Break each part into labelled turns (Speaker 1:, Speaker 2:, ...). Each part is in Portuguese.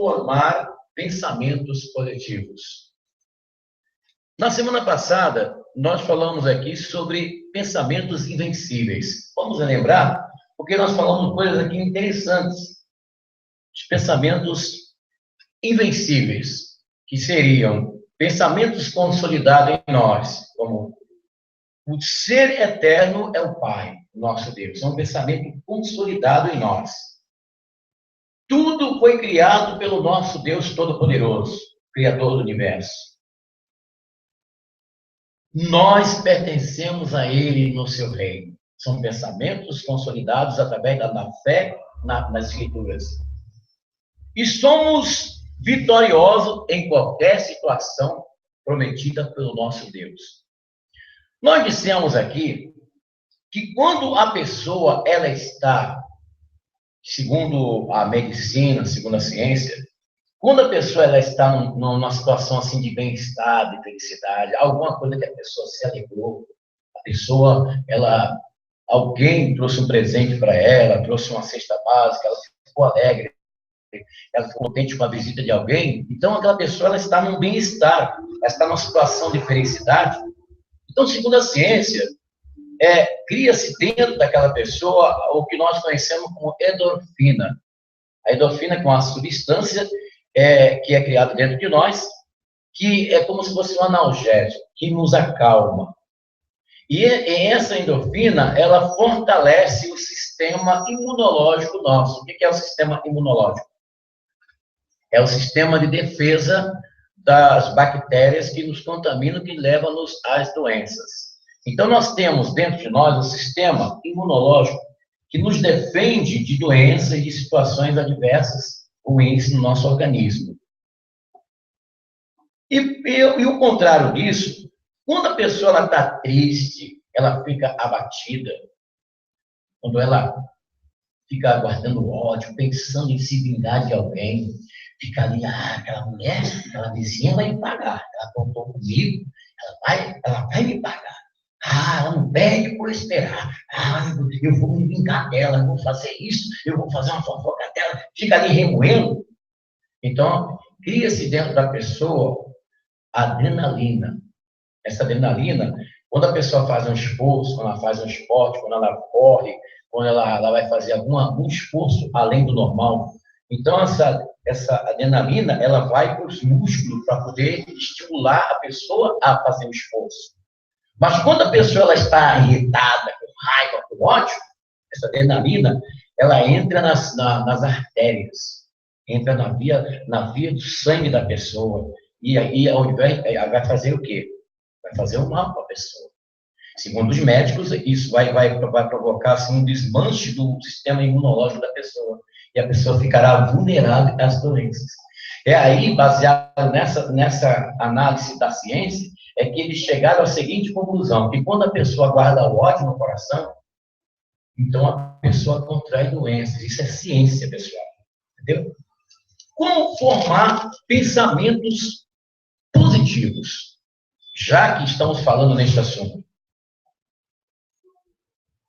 Speaker 1: formar pensamentos positivos? Na semana passada, nós falamos aqui sobre pensamentos invencíveis. Vamos lembrar? Porque nós falamos coisas aqui interessantes. Os pensamentos invencíveis, que seriam pensamentos consolidados em nós, como o ser eterno é o Pai, nosso Deus. É um pensamento consolidado em nós. Tudo foi criado pelo nosso Deus Todo-Poderoso, Criador do Universo. Nós pertencemos a Ele no seu reino. São pensamentos consolidados através da fé nas Escrituras. E somos vitoriosos em qualquer situação prometida pelo nosso Deus. Nós dissemos aqui que quando a pessoa ela está, segundo a medicina, segundo a ciência, quando a pessoa ela está numa situação assim de bem-estar, de felicidade, alguma coisa que a pessoa se alegrou, a pessoa, alguém trouxe um presente para ela, trouxe uma cesta básica, ela ficou alegre, ela ficou contente com a visita de alguém, então aquela pessoa ela está num bem-estar, ela está numa situação de felicidade. Então, segundo a ciência, cria-se dentro daquela pessoa o que nós conhecemos como endorfina. A endorfina, que é uma substância que é criada dentro de nós, que é como se fosse um analgésico, que nos acalma. E essa endorfina, ela fortalece o sistema imunológico nosso. O que é o sistema imunológico? É o sistema de defesa das bactérias que nos contaminam, que levam-nos às doenças. Então, nós temos dentro de nós um sistema imunológico que nos defende de doenças e de situações adversas ruins no nosso organismo. E o contrário disso, quando a pessoa está triste, ela fica abatida, quando ela fica guardando ódio, pensando em se vingar de alguém, fica ali, aquela mulher, aquela vizinha vai me pagar, ela contou comigo, ela vai me pagar. Ela não perde por esperar. Eu vou me vingar dela, eu vou fazer isso, eu vou fazer uma fofoca dela, fica ali remoendo. Então, cria-se dentro da pessoa adrenalina. Essa adrenalina, quando a pessoa faz um esforço, quando ela faz um esporte, quando ela corre, quando ela vai fazer algum esforço além do normal, então essa adrenalina, ela vai para os músculos para poder estimular a pessoa a fazer o esforço. Mas quando a pessoa ela está irritada, com raiva, com ódio, essa adrenalina, ela entra nas artérias, entra na via do sangue da pessoa, e aí vai fazer o quê? Vai fazer o mal para a pessoa. Segundo os médicos, isso vai provocar assim, um desmanche do sistema imunológico da pessoa, e a pessoa ficará vulnerável às doenças. É aí, baseado nessa análise da ciência, é que eles chegaram à seguinte conclusão, que quando a pessoa guarda o ódio no coração, então a pessoa contrai doenças. Isso é ciência, pessoal. Entendeu? Como formar pensamentos positivos, já que estamos falando neste assunto?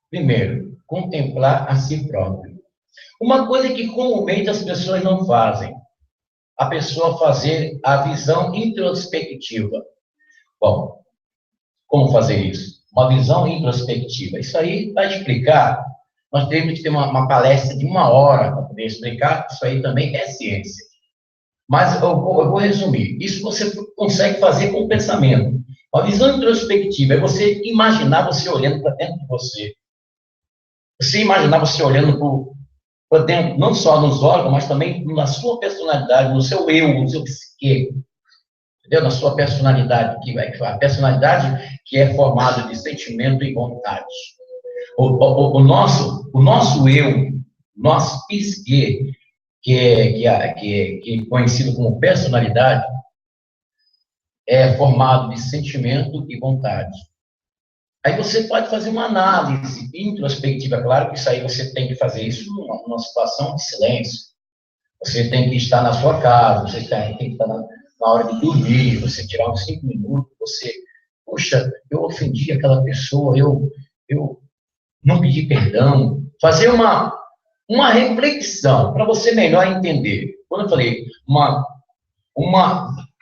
Speaker 1: Primeiro, contemplar a si próprio. Uma coisa que comumente as pessoas não fazem, a pessoa fazer a visão introspectiva. Bom, como fazer isso? Uma visão introspectiva. Isso aí, para explicar, nós temos que ter uma palestra de 1 hora para poder explicar, isso aí também é ciência. Mas eu vou resumir. Isso você consegue fazer com o pensamento. Uma visão introspectiva é você imaginar você olhando para dentro de você. Você imaginar você olhando para dentro, não só nos órgãos, mas também na sua personalidade, no seu eu, no seu psique. Entendeu? Na sua personalidade, a personalidade que é formada de sentimento e vontade. O nosso eu, nosso psique, que é conhecido como personalidade, é formado de sentimento e vontade. Aí você pode fazer uma análise introspectiva, claro que isso aí você tem que fazer isso numa situação de silêncio. Você tem que estar na sua casa, você tem que estar na hora de dormir, você tirar uns 5 minutos, poxa, eu ofendi aquela pessoa, eu não pedi perdão. Fazer uma reflexão para você melhor entender. quando eu falei uma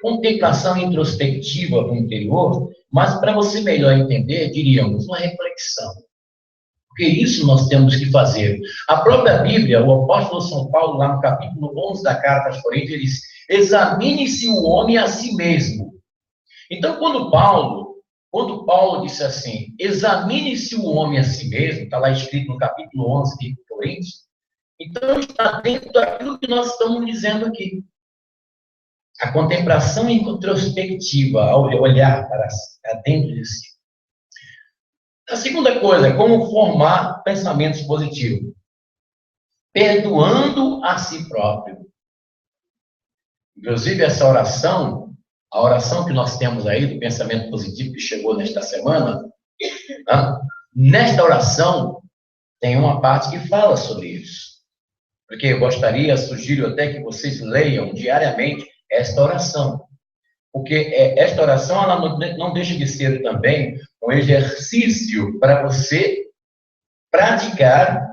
Speaker 1: contemplação introspectiva no interior, mas para você melhor entender, diríamos, uma reflexão. Porque isso nós temos que fazer. A própria Bíblia, o apóstolo São Paulo, lá no capítulo 11 da carta aos Coríntios, ele diz: examine-se o homem a si mesmo. Então, quando Paulo disse assim, examine-se o homem a si mesmo, está lá escrito no capítulo 11 de Coríntios, então está dentro daquilo que nós estamos dizendo aqui. A contemplação introspectiva, ao olhar para dentro de si. A segunda coisa é como formar pensamentos positivos. Perdoando a si próprio. Inclusive, essa oração, a oração que nós temos aí do pensamento positivo que chegou nesta semana, né? Nesta oração tem uma parte que fala sobre isso. Porque eu sugiro até que vocês leiam diariamente esta oração. Porque esta oração, ela não deixa de ser também um exercício para você praticar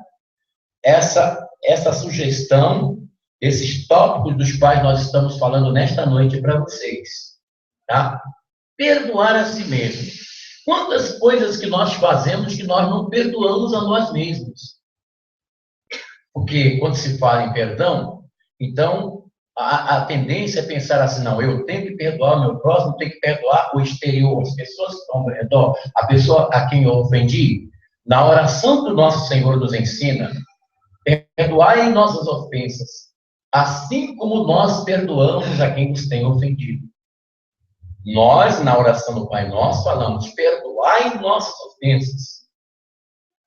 Speaker 1: essa sugestão, esses tópicos dos quais nós estamos falando nesta noite para vocês. Tá? Perdoar a si mesmo. Quantas coisas que nós fazemos que nós não perdoamos a nós mesmos? Porque quando se fala em perdão, então a tendência é pensar assim, não, eu tenho que perdoar o meu próximo, tenho que perdoar o exterior, as pessoas que estão ao redor, a pessoa a quem eu ofendi. Na oração que o nosso Senhor nos ensina, perdoai nossas ofensas, assim como nós perdoamos a quem nos tem ofendido. Nós, na oração do Pai Nosso, falamos, perdoai nossas ofensas.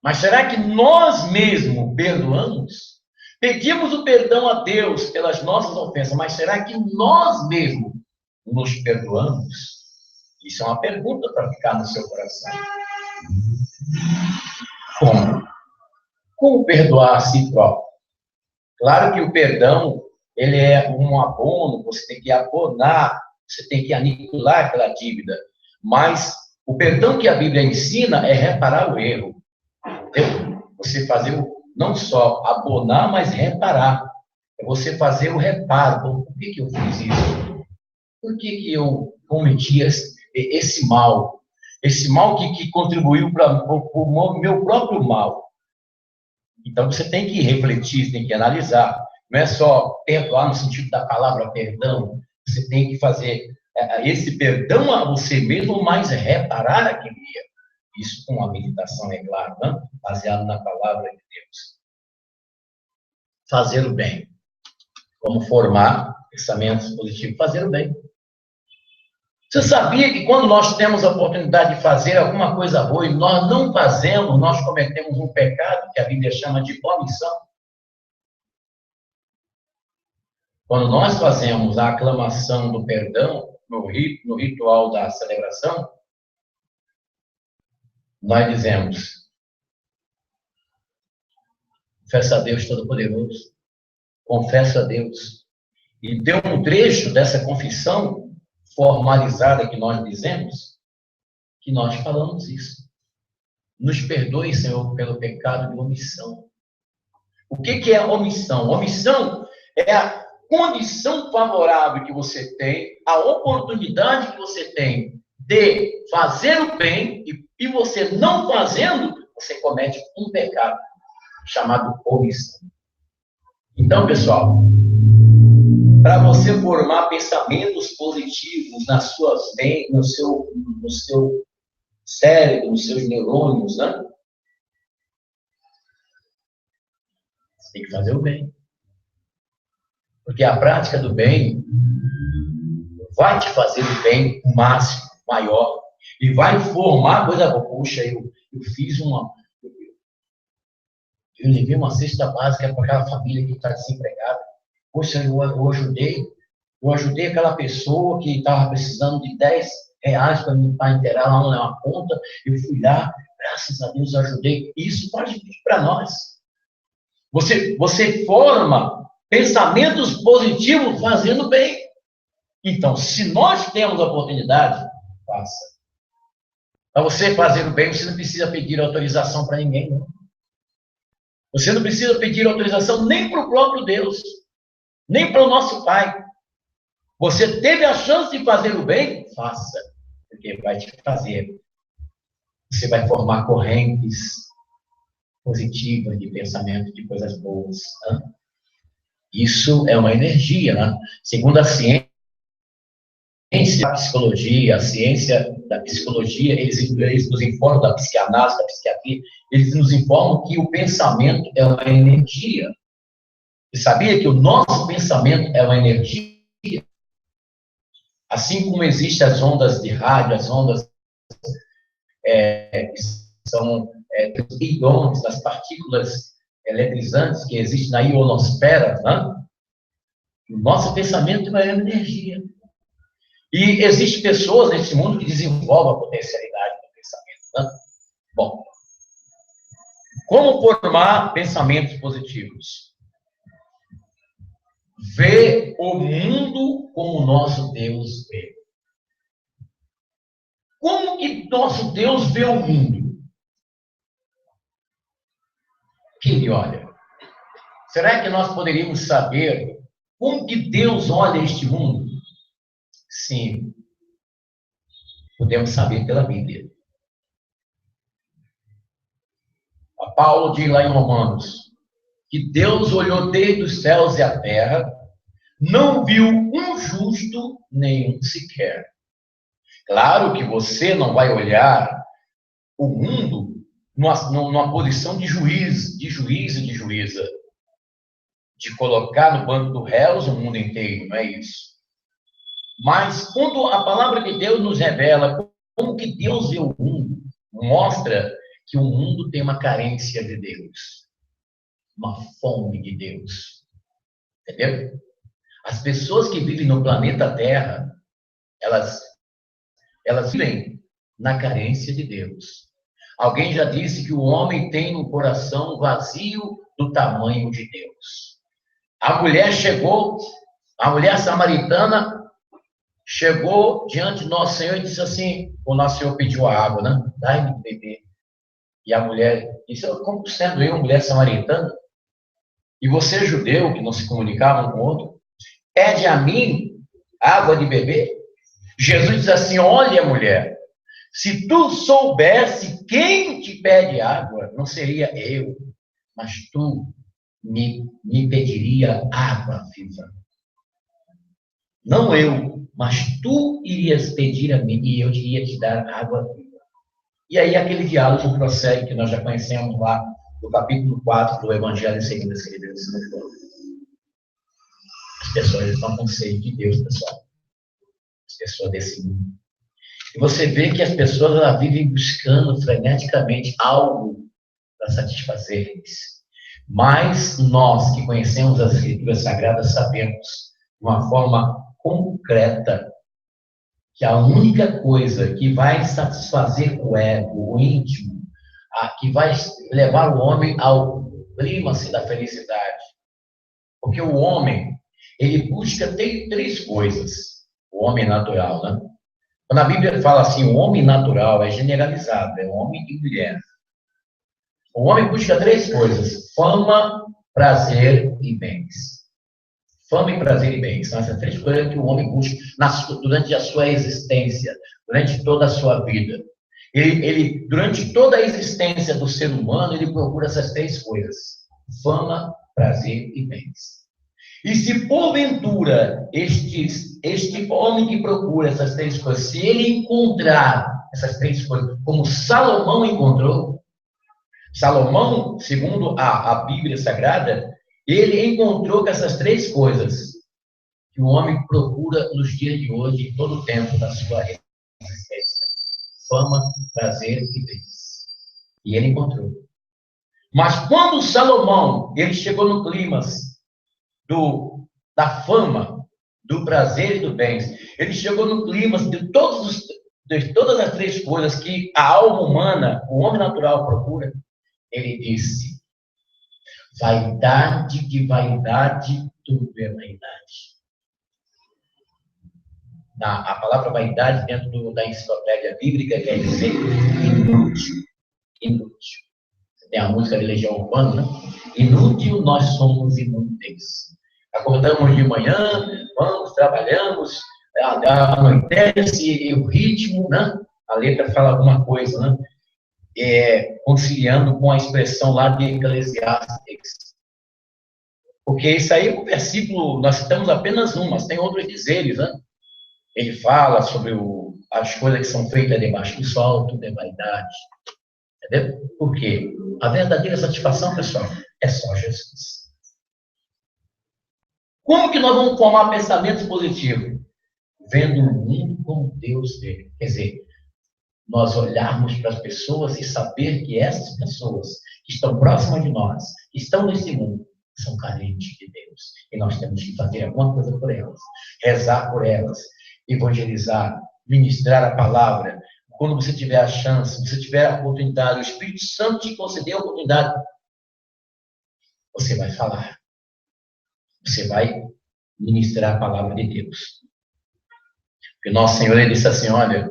Speaker 1: Mas será que nós mesmos perdoamos? Pedimos o perdão a Deus pelas nossas ofensas, mas será que nós mesmos nos perdoamos? Isso é uma pergunta para ficar no seu coração. Como? Como perdoar a si próprio? Claro que o perdão, ele é um abono, você tem que abonar, você tem que aniquilar aquela dívida. Mas o perdão que a Bíblia ensina é reparar o erro. Você fazer não só abonar, mas reparar. É você fazer o reparo. Por que eu fiz isso? Por que eu cometi esse mal? Esse mal que contribuiu para o meu próprio mal. Então, você tem que refletir, tem que analisar. Não é só perdoar no sentido da palavra perdão. Você tem que fazer esse perdão a você mesmo, mas reparar aquele erro. Isso com a meditação, é claro, né? Baseado na palavra de Deus. Fazer o bem. Como formar pensamentos positivos. Fazer o bem. Você sabia que quando nós temos a oportunidade de fazer alguma coisa boa e nós não fazemos, nós cometemos um pecado que a Bíblia chama de omissão? Quando nós fazemos a aclamação do perdão, no ritual da celebração, nós dizemos, confesso a Deus Todo-Poderoso, confesso a Deus. E deu um trecho dessa confissão formalizada que nós dizemos, que nós falamos isso. Nos perdoe, Senhor, pelo pecado de omissão. O que é omissão? Omissão é a condição favorável que você tem, a oportunidade que você tem de fazer o bem e você não fazendo, você comete um pecado chamado omissão. Então, pessoal, para você formar pensamentos positivos nas suas mentes, no seu cérebro, nos seus neurônios, né? Você tem que fazer o bem. Porque a prática do bem vai te fazer o bem o máximo, maior, e vai formar coisa boa. Puxa, eu fiz eu levei uma cesta básica para aquela família que está desempregada. Poxa, eu ajudei aquela pessoa que estava precisando de R$10 para inteirar lá na conta. Eu fui lá, graças a Deus, ajudei. Isso pode vir para nós. Você forma pensamentos positivos fazendo bem. Então, se nós temos a oportunidade, faça. Para você fazer o bem, você não precisa pedir autorização para ninguém, não. Você não precisa pedir autorização nem para o próprio Deus. nem para o nosso pai. Você teve a chance de fazer o bem? Faça, porque vai te fazer. Você vai formar correntes positivas de pensamento, de coisas boas. Né? Isso é uma energia. Né? Segundo a ciência da psicologia, a ciência da psicologia, eles nos informam, da psicanálise, da psiquiatria, eles nos informam que o pensamento é uma energia. Você sabia que o nosso pensamento é uma energia? Assim como existem as ondas de rádio, as ondas que são íons das partículas eletrizantes que existem na ionosfera, né? O nosso pensamento é uma energia. E existem pessoas nesse mundo que desenvolvem a potencialidade do pensamento. Né? Bom, como formar pensamentos positivos? Ver o mundo como o nosso Deus vê. Como que nosso Deus vê o mundo? Que ele olha. Será que nós poderíamos saber como que Deus olha este mundo? Sim, podemos saber pela Bíblia. A Paulo diz lá em Romanos que Deus olhou desde os céus e a terra, não viu um justo, nenhum sequer. Claro que você não vai olhar o mundo numa posição de juiz e de juíza, de colocar no banco do réus o mundo inteiro, não é isso. Mas quando a palavra de Deus nos revela como que Deus vê o mundo, mostra que o mundo tem uma carência de Deus, uma fome de Deus. Entendeu? As pessoas que vivem no planeta Terra, elas vivem na carência de Deus. Alguém já disse que o homem tem um coração vazio do tamanho de Deus. A mulher samaritana chegou diante do nosso Senhor e disse assim, o nosso Senhor pediu a água, né? Dai-me de beber. E a mulher disse, como sendo eu, mulher samaritana, e você, judeu, que não se comunicava um com o outro, pede a mim água de beber? Jesus diz assim, olha, mulher, se tu soubesse quem te pede água, não seria eu, mas tu me pediria água viva. Não eu, mas tu irias pedir a mim e eu iria te dar água viva. E aí aquele diálogo prossegue, que nós já conhecemos lá, no capítulo 4 do Evangelho segundo a Escritura. As pessoas estão com sede de Deus, pessoal. As pessoas desse mundo. E você vê que as pessoas elas vivem buscando freneticamente algo para satisfazer eles. Mas nós que conhecemos as Escrituras Sagradas sabemos, de uma forma concreta, que a única coisa que vai satisfazer o ego, o íntimo, que vai levar o homem ao clímax da felicidade. Porque o homem, ele busca três coisas. O homem natural, né? Quando a Bíblia fala assim, o homem natural é generalizado, é homem e mulher. O homem busca três coisas: fama, prazer e bens. Fama e prazer e bens. São essas três coisas que o homem busca durante a sua existência, durante toda a sua vida. Ele, durante toda a existência do ser humano, ele procura essas três coisas: fama, prazer e bens. E se porventura este homem que procura essas três coisas, se ele encontrar essas três coisas, como Salomão encontrou, Salomão, segundo a Bíblia Sagrada, ele encontrou com essas três coisas que o homem procura nos dias de hoje, em todo o tempo da sua existência: fama, prazer e bens. E ele encontrou. Mas quando Salomão, ele chegou no clímax da fama, do prazer e do bens, ele chegou no clímax de todas as três coisas que a alma humana, o homem natural procura, ele disse: vaidade de vaidade, tudo é vaidade. A palavra vaidade, dentro da enciclopédia bíblica, quer dizer inútil. Inútil. Tem a música de Legião Urbana, né? Inútil, nós somos inúteis. Acordamos de manhã, vamos, trabalhamos, anoitece e o ritmo, né? A letra fala alguma coisa, né? Conciliando com a expressão lá de Eclesiastes. Porque isso aí é um versículo, nós citamos apenas um, mas tem outros dizeres, né? Ele fala sobre as coisas que são feitas debaixo do sol, tudo é vaidade. Entendeu? Por quê? A verdadeira satisfação, pessoal, é só Jesus. Como que nós vamos formar pensamentos positivos? Vendo o mundo como Deus vê. Quer dizer, nós olharmos para as pessoas e saber que essas pessoas que estão próximas de nós, que estão nesse mundo, são carentes de Deus. E nós temos que fazer alguma coisa por elas. Rezar por elas. Evangelizar. Ministrar a palavra. Quando você tiver a chance, você tiver a oportunidade, o Espírito Santo te conceder a oportunidade, você vai falar. Você vai ministrar a palavra de Deus. Porque nosso Senhor, Ele disse assim, olha,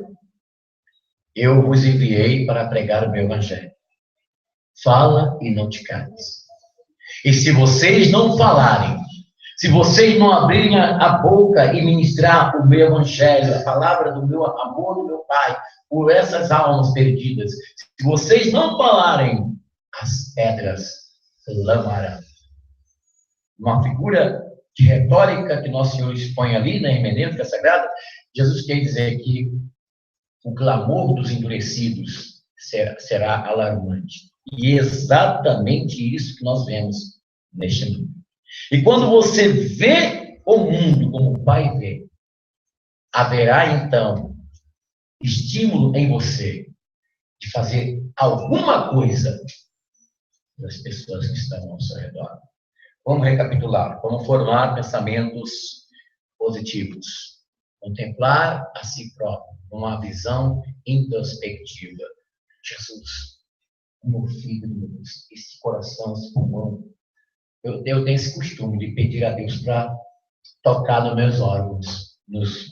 Speaker 1: eu vos enviei para pregar o meu evangelho. Fala e não te cales. E se vocês não falarem, se vocês não abrirem a boca e ministrar o meu evangelho, a palavra do meu amor do meu Pai, por essas almas perdidas, se vocês não falarem, as pedras clamarão. Uma figura de retórica que nosso Senhor expõe ali na hermenêutica sagrada, Jesus quer dizer que o clamor dos endurecidos será alarmante. E é exatamente isso que nós vemos neste mundo. E quando você vê o mundo como o Pai vê, haverá então estímulo em você de fazer alguma coisa das pessoas que estão ao seu redor. Vamos recapitular. Vamos formar pensamentos positivos. Contemplar a si próprio, uma visão introspectiva. Jesus, meu filho de Deus, esse coração, esse pulmão. Eu tenho esse costume de pedir a Deus para tocar nos meus órgãos, nos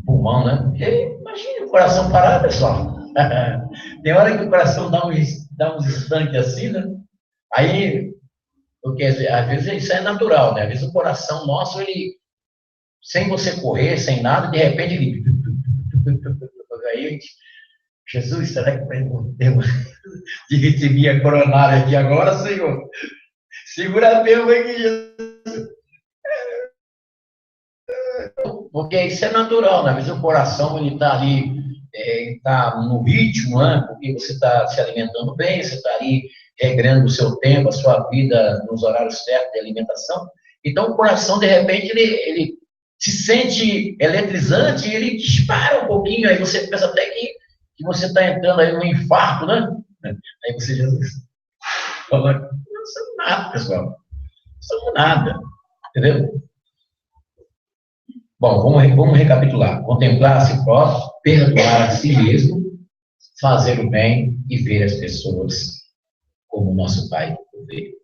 Speaker 1: pulmão, né? Porque, imagina o coração parado, pessoal. Tem hora que o coração dá uns instantes assim, né? Aí, porque às vezes isso é natural, né? Às vezes o coração nosso, ele, sem você correr, sem nada, de repente ele... Aí, Jesus, será que eu devo de receber a coronária aqui agora, Senhor? Segura mesmo aqui, Jesus. Porque isso é natural, né? Às vezes o coração, ele está ali, está no ritmo, né? Porque você está se alimentando bem, você está ali regrando o seu tempo, a sua vida nos horários certos de alimentação. Então, o coração, de repente, ele se sente eletrizante e ele dispara um pouquinho, aí você pensa até que você está entrando aí num infarto, né? Aí você já fala, não somos nada, pessoal. Não somos nada. Entendeu? Bom, vamos recapitular. Contemplar a si próprio, perdoar a si mesmo, fazer o bem e ver as pessoas como o nosso Pai vê.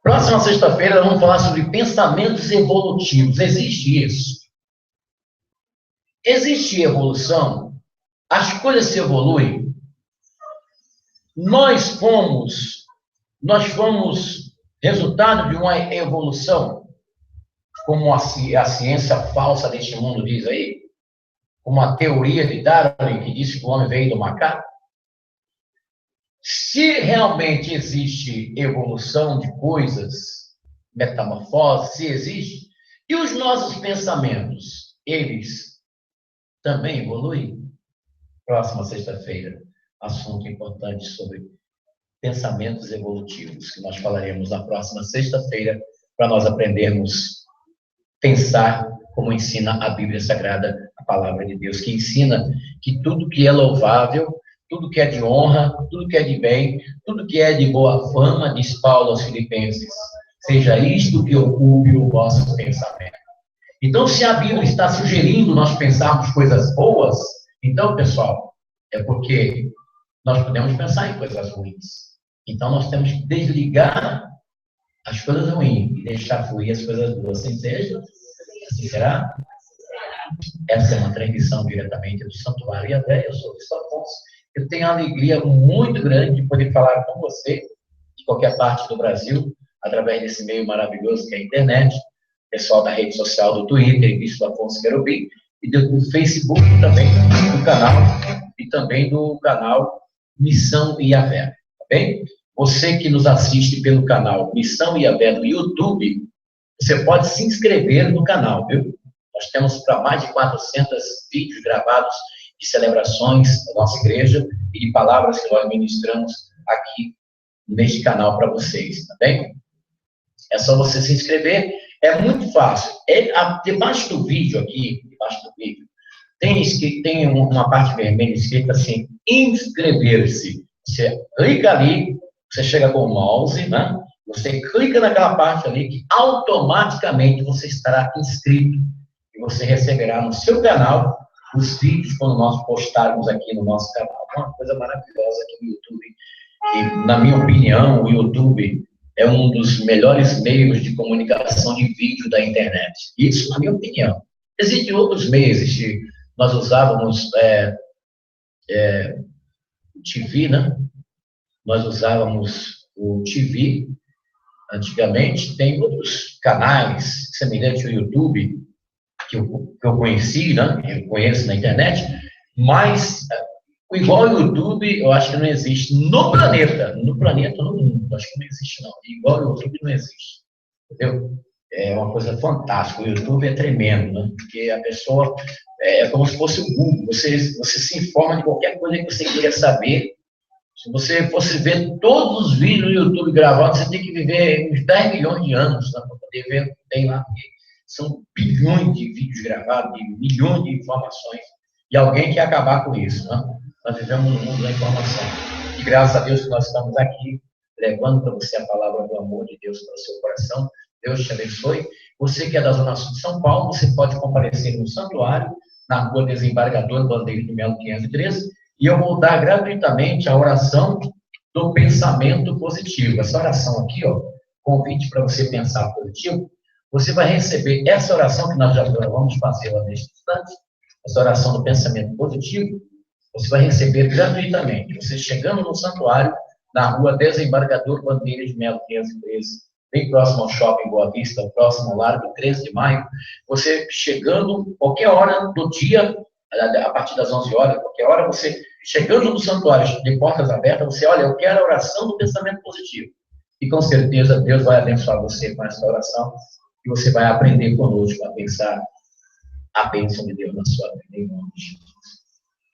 Speaker 1: Próxima sexta-feira, vamos falar sobre pensamentos evolutivos. Existe isso? Existe evolução? As coisas se evoluem? Nós fomos resultado de uma evolução, como a ciência falsa deste mundo diz aí, como a teoria de Darwin, que disse que o homem veio do macaco. Se realmente existe evolução de coisas, metamorfose, se existe, e os nossos pensamentos, eles também evoluem? Próxima sexta-feira, assunto importante sobre pensamentos evolutivos, que nós falaremos na próxima sexta-feira, para nós aprendermos a pensar como ensina a Bíblia Sagrada, a Palavra de Deus, que ensina que tudo que é louvável, tudo que é de honra, tudo que é de bem, tudo que é de boa fama, diz Paulo aos Filipenses, seja isto que ocupe o vosso pensamento. Então, se a Bíblia está sugerindo nós pensarmos coisas boas, então, pessoal, é porque nós podemos pensar em coisas ruins. Então, nós temos que desligar as coisas ruins e deixar fluir as coisas boas. Assim seja? Assim será? Essa é uma transmissão diretamente do Santuário Yahvé. Eu sou o Bispo Afonso. Eu tenho uma alegria muito grande de poder falar com você, de qualquer parte do Brasil, através desse meio maravilhoso que é a internet, pessoal da rede social do Twitter, Bispo Afonso Querubim, e do Facebook também, do canal, e também do canal Missão Yahvé, tá bem? Você que nos assiste pelo canal Missão Yahvé no YouTube, você pode se inscrever no canal, viu? Nós temos para mais de 400 vídeos gravados de celebrações da nossa igreja e de palavras que nós ministramos aqui neste canal para vocês, tá bem? É só você se inscrever, é muito fácil. Debaixo do vídeo aqui, tem uma parte vermelha escrita assim, inscrever-se. Você clica ali, você chega com o mouse, né? Você clica naquela parte ali que automaticamente você estará inscrito e você receberá no seu canal os vídeos quando nós postarmos aqui no nosso canal. Uma coisa maravilhosa aqui no YouTube. E, na minha opinião, o YouTube é um dos melhores meios de comunicação de vídeo da internet. Isso, na minha opinião. Existem outros meios. Nós usávamos o TV, né? Nós usávamos o TV antigamente. Tem outros canais semelhantes ao YouTube que eu conheci, né? Eu conheço na internet, mas igual ao YouTube, eu acho que não existe no planeta, no mundo, acho que não existe não. Igual ao YouTube não existe, entendeu? É uma coisa fantástica, o YouTube é tremendo, né? Porque a pessoa, é como se fosse o Google, você se informa de qualquer coisa que você queira saber. Se você fosse ver todos os vídeos no YouTube gravados, você tem que viver uns 10 milhões de anos, né, para poder ver o que tem lá. São bilhões de vídeos gravados, de milhões de informações, e alguém quer acabar com isso, né? Nós vivemos no mundo da informação. E graças a Deus que nós estamos aqui, levando para você a palavra do amor de Deus para o seu coração. Deus te abençoe. Você que é da Zona Sul de São Paulo, você pode comparecer no santuário, na rua Desembargador Bandeira de Melo 513, e eu vou dar gratuitamente a oração do pensamento positivo. Essa oração aqui, ó, convite para você pensar positivo, você vai receber essa oração que nós já vamos fazer lá neste instante, essa oração do pensamento positivo, você vai receber gratuitamente. Você chegando no santuário, na rua Desembargador Bandeira de Melo 513, bem próximo ao Shopping Boa Vista, próximo ao Largo 13 de Maio, você chegando qualquer hora do dia, a partir das 11 horas, qualquer hora, você chegando no santuário de portas abertas, você olha, eu quero a oração do pensamento positivo. E com certeza Deus vai abençoar você com essa oração e você vai aprender conosco a pensar a bênção de Deus na sua vida, em nome de Jesus.